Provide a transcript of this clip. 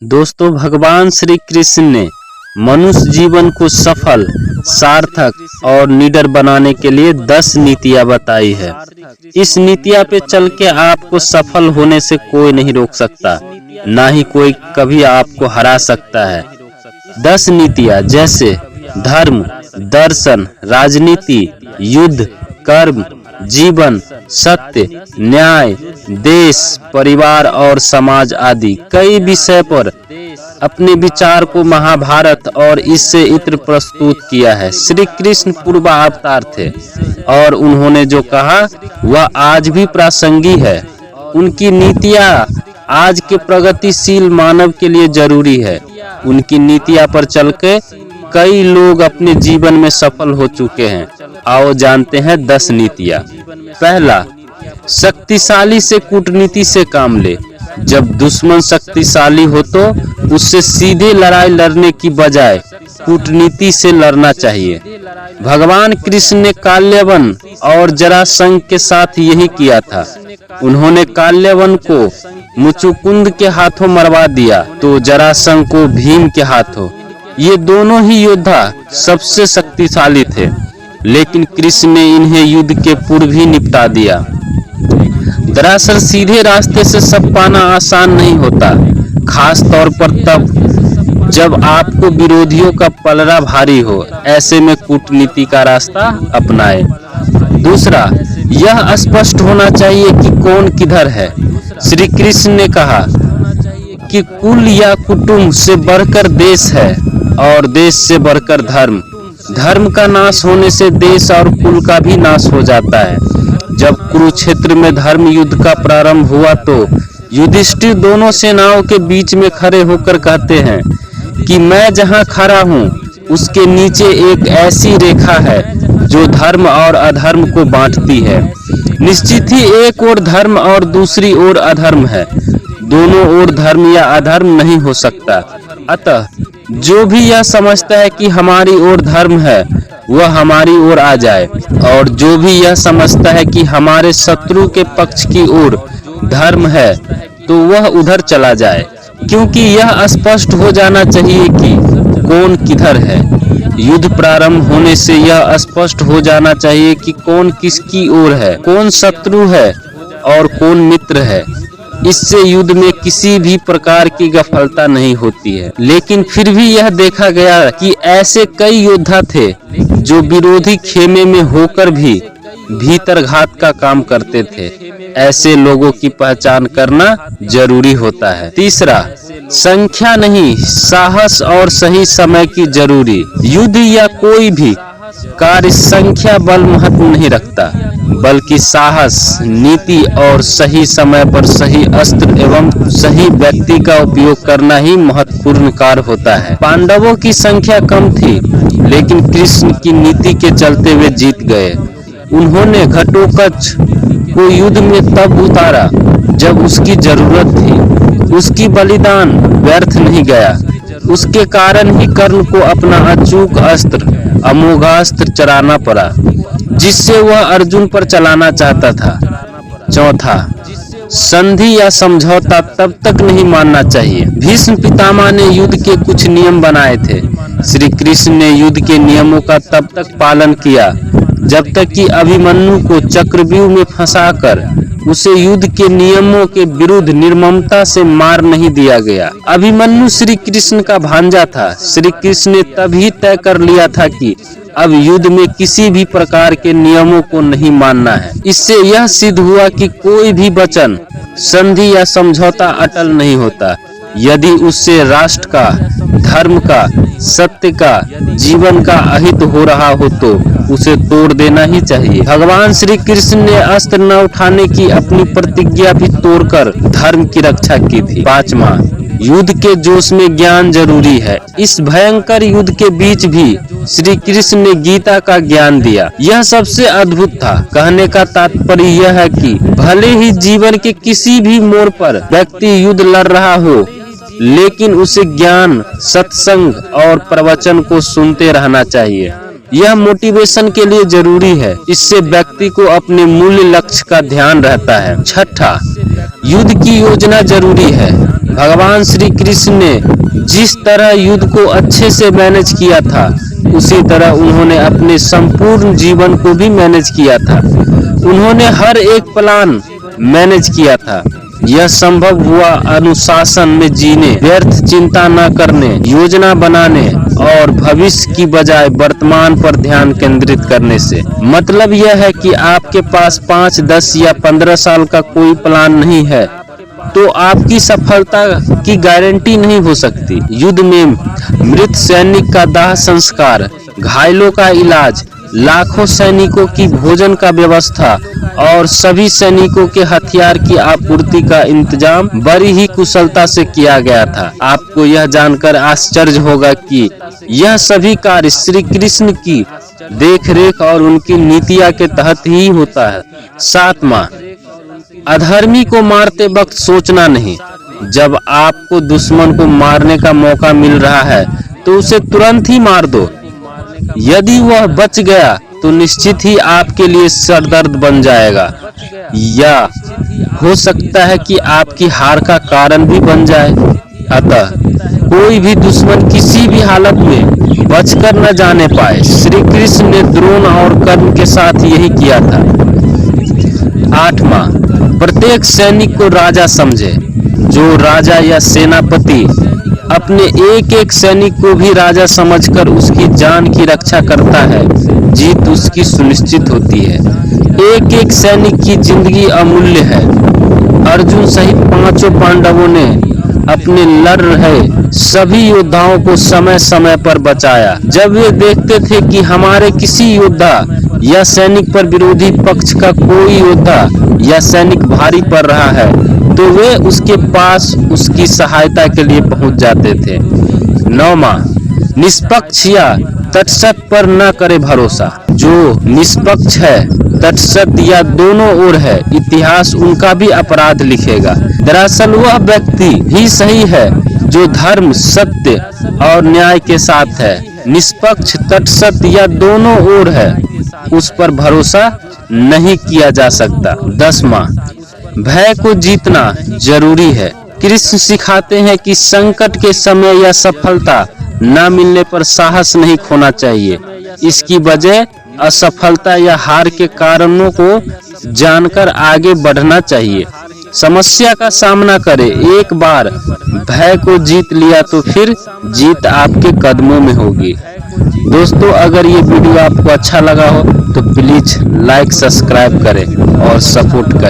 दोस्तों, भगवान श्री कृष्ण ने मनुष्य जीवन को सफल, सार्थक और निडर बनाने के लिए 10 नीतियां बताई है। इस नीतियां पे चल के आपको सफल होने से कोई नहीं रोक सकता, ना ही कोई कभी आपको हरा सकता है। 10 नीतियां जैसे धर्म, दर्शन, राजनीति, युद्ध, कर्म, जीवन, सत्य, न्याय, देश, परिवार और समाज आदि कई विषय पर अपने विचार को महाभारत और इससे इत्र प्रस्तुत किया है। श्री कृष्ण पूर्व अवतार थे और उन्होंने जो कहा वह आज भी प्रासंगिक है। उनकी नीतियां आज के प्रगतिशील मानव के लिए जरूरी है। उनकी नीतियां पर चल के कई लोग अपने जीवन में सफल हो चुके हैं। आओ जानते हैं 10 नीतियां। पहला, शक्तिशाली से कूटनीति से काम ले। जब दुश्मन शक्तिशाली हो तो उससे सीधे लड़ाई लड़ने की बजाय कूटनीति से लड़ना चाहिए। भगवान कृष्ण ने काल्यवन और जरासंध के साथ यही किया था। उन्होंने काल्यवन को मुचुकुंद के हाथों मरवा दिया तो जरासंध को भीम के हाथों। ये दोनों ही योद्धा सबसे शक्तिशाली थे, लेकिन कृष्ण ने इन्हें युद्ध के पूर्व ही निपटा दिया। दरअसल सीधे रास्ते से सब पाना आसान नहीं होता, खास तौर पर तब जब आपको विरोधियों का पलड़ा भारी हो। ऐसे में कूटनीति का रास्ता अपनाएं। दूसरा, यह स्पष्ट होना चाहिए कि कौन किधर है। श्री कृष्ण ने कहा कि कुल या कुटुंब से बढ़कर देश है और देश से बढ़कर धर्म। धर्म का नाश होने से देश और कुल का भी नाश हो जाता है। जब कुरुक्षेत्र में धर्म युद्ध का प्रारंभ हुआ तो युधिष्ठिर दोनों सेनाओं के बीच में खड़े होकर कहते हैं कि मैं जहां खड़ा हूं उसके नीचे एक ऐसी रेखा है जो धर्म और अधर्म को बांटती है। निश्चित ही एक ओर धर्म और दूसरी ओर अधर्म है। दोनों ओर धर्म या अधर्म नहीं हो सकता। अतः जो भी यह समझता है कि हमारी ओर धर्म है वह हमारी ओर आ जाए, और जो भी यह समझता है कि हमारे शत्रु के पक्ष की ओर धर्म है तो वह उधर चला जाए, क्योंकि यह स्पष्ट हो जाना चाहिए कि कौन किधर है। युद्ध प्रारंभ होने से यह स्पष्ट हो जाना चाहिए कि कौन किसकी ओर है, कौन शत्रु है और कौन मित्र है। इससे युद्ध में किसी भी प्रकार की गफलता नहीं होती है। लेकिन फिर भी यह देखा गया कि ऐसे कई योद्धा थे जो विरोधी खेमे में होकर भी भीतर घात का काम करते थे। ऐसे लोगों की पहचान करना जरूरी होता है। तीसरा, संख्या नहीं, साहस और सही समय की जरूरी। युद्ध या कोई भी कार्य संख्या बल महत्व नहीं रखता, बल्कि साहस, नीति और सही समय पर सही अस्त्र एवं सही व्यक्ति का उपयोग करना ही महत्वपूर्ण कार्य होता है। पांडवों की संख्या कम थी, लेकिन कृष्ण की नीति के चलते वे जीत गए। उन्होंने घटोत्कच को युद्ध में तब उतारा जब उसकी जरूरत थी। उसकी बलिदान व्यर्थ नहीं गया। उसके कारण ही कर्ण को अपना अचूक अस्त्र अमोघास्त्र चलाना पड़ा, जिससे वह अर्जुन पर चलाना चाहता था। चौथा, संधि या समझौता तब तक नहीं मानना चाहिए। भीष्म पितामह ने युद्ध के कुछ नियम बनाए थे। श्री कृष्ण ने युद्ध के नियमों का तब तक पालन किया जब तक कि अभिमन्यु को चक्रव्यूह में फंसाकर उसे युद्ध के नियमों के विरुद्ध निर्ममता से मार नहीं दिया गया। अभिमन्यु श्री कृष्ण का भांजा था। श्री कृष्ण ने तभी तय कर लिया था कि अब युद्ध में किसी भी प्रकार के नियमों को नहीं मानना है। इससे यह सिद्ध हुआ कि कोई भी वचन, संधि या समझौता अटल नहीं होता। यदि उससे राष्ट्र का, धर्म का, सत्य का, जीवन का अहित हो रहा हो तो उसे तोड़ देना ही चाहिए। भगवान श्री कृष्ण ने अस्त्र न उठाने की अपनी प्रतिज्ञा भी तोड़कर धर्म की रक्षा की थी। पांचवा, युद्ध के जोश में ज्ञान जरूरी है। इस भयंकर युद्ध के बीच भी श्री कृष्ण ने गीता का ज्ञान दिया। यह सबसे अद्भुत था। कहने का तात्पर्य यह है कि भले ही जीवन के किसी भी मोड़ पर व्यक्ति युद्ध लड़ रहा हो, लेकिन उसे ज्ञान, सत्संग और प्रवचन को सुनते रहना चाहिए। यह मोटिवेशन के लिए जरूरी है। इससे व्यक्ति को अपने मूल लक्ष्य का ध्यान रहता है। छठा, युद्ध की योजना जरूरी है। भगवान श्री कृष्ण ने जिस तरह युद्ध को अच्छे से मैनेज किया था, उसी तरह उन्होंने अपने संपूर्ण जीवन को भी मैनेज किया था। उन्होंने हर एक प्लान मैनेज किया था। यह संभव हुआ अनुशासन में जीने, व्यर्थ चिंता न करने, योजना बनाने और भविष्य की बजाय वर्तमान पर ध्यान केंद्रित करने से। मतलब यह है कि आपके पास 5, 10 या 15 साल का कोई प्लान नहीं है तो आपकी सफलता की गारंटी नहीं हो सकती। युद्ध में मृत सैनिक का दाह संस्कार, घायलों का इलाज, लाखों सैनिकों की भोजन का व्यवस्था और सभी सैनिकों के हथियार की आपूर्ति का इंतजाम बड़ी ही कुशलता से किया गया था। आपको यह जानकर आश्चर्य होगा कि यह सभी कार्य श्री कृष्ण की देखरेख और उनकी नीतियां के तहत ही होता है। 7वां, अधर्मी को मारते वक्त सोचना नहीं। जब आपको दुश्मन को मारने का मौका मिल रहा है तो उसे तुरंत ही मार दो। यदि वह बच गया तो निश्चित ही आपके लिए सरदर्द बन जाएगा, या हो सकता है कि आपकी हार का कारण भी बन जाए। अतः कोई भी दुश्मन किसी भी हालत में बचकर न जाने पाए। श्री कृष्ण ने द्रोण और कर्ण के साथ यही किया था। 8वां, प्रत्येक सैनिक को राजा समझे। जो राजा या सेनापति अपने एक एक सैनिक को भी राजा समझकर उसकी जान की रक्षा करता है, जीत उसकी सुनिश्चित होती है। एक एक सैनिक की जिंदगी अमूल्य है। अर्जुन सहित 5 पांडवों ने अपने लड़ रहे सभी योद्धाओं को समय समय पर बचाया। जब वे देखते थे कि हमारे किसी योद्धा या सैनिक पर विरोधी पक्ष का कोई योद्धा या सैनिक भारी पड़ रहा है तो वे उसके पास उसकी सहायता के लिए पहुंच जाते थे। 9वां, निष्पक्ष या तटस्थ पर न करे भरोसा। जो निष्पक्ष है, तटस्थ या दोनों ओर है, इतिहास उनका भी अपराध लिखेगा। दरअसल वह व्यक्ति ही सही है जो धर्म, सत्य और न्याय के साथ है। निष्पक्ष, तटस्थ या दोनों ओर है, उस पर भरोसा नहीं किया जा सकता। 10वां, भय को जीतना जरूरी है। कृष्ण सिखाते हैं कि संकट के समय या सफलता न मिलने पर साहस नहीं खोना चाहिए। इसकी वजह असफलता या हार के कारणों को जानकर आगे बढ़ना चाहिए। समस्या का सामना करें। एक बार भय को जीत लिया तो फिर जीत आपके कदमों में होगी। दोस्तों, अगर ये वीडियो आपको अच्छा लगा हो तो प्लीज लाइक, सब्सक्राइब करें और सपोर्ट करें।